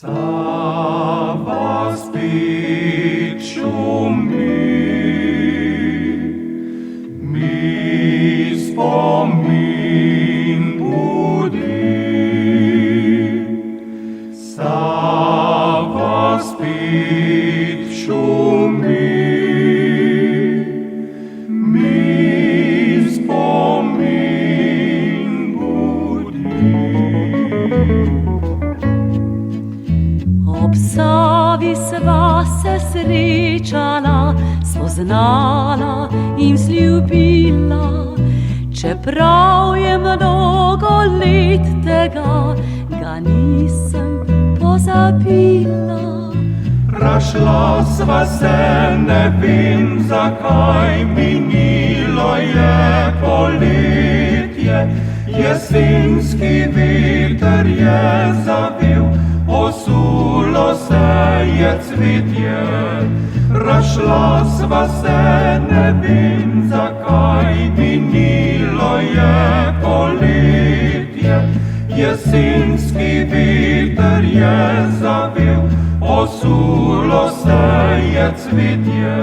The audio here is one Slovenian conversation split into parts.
Sava spit šumi, mi spomin budi. Sava spit šumi, mi spomin budi. Ob Savi sva se srečala, spoznala in vzljubila. Čeprav je mnogo let tega, ga nisem pozabila. Rašla sva se, ne vem zakaj, minilo je poletje. Jesenski veter je zavil, osulo se je cvetje. Rašla sva se, ne vem zakaj, minilo je poletje. Jesenski veter je zavil, osulo se je cvetje.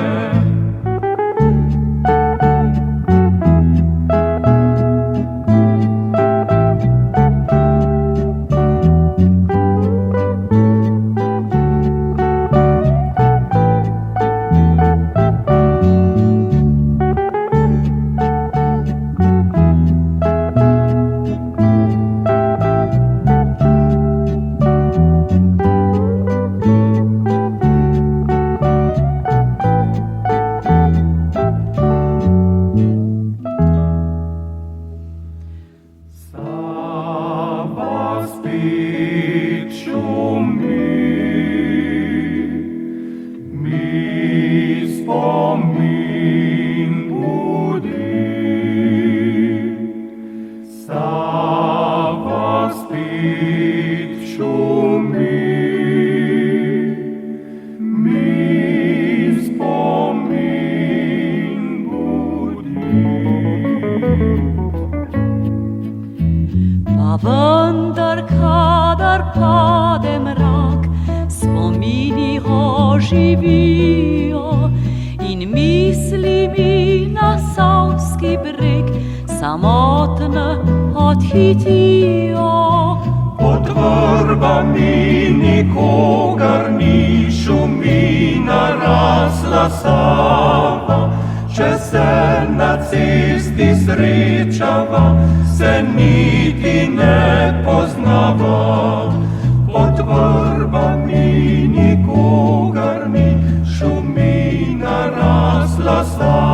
Sava spit šumi, mi spomin budi. Sava spit šumi, mi spomin budi. Pa vendar, kadar pade mrak, spomini oživijo in misli mi na Savski breg samotne odhitijo. Pod vrbami nikogar ni, šumi narasla Sava. Če se na cesti srečava, se niti ne poznava. Pod vrbami nikogar ni, šumi narasla Sava.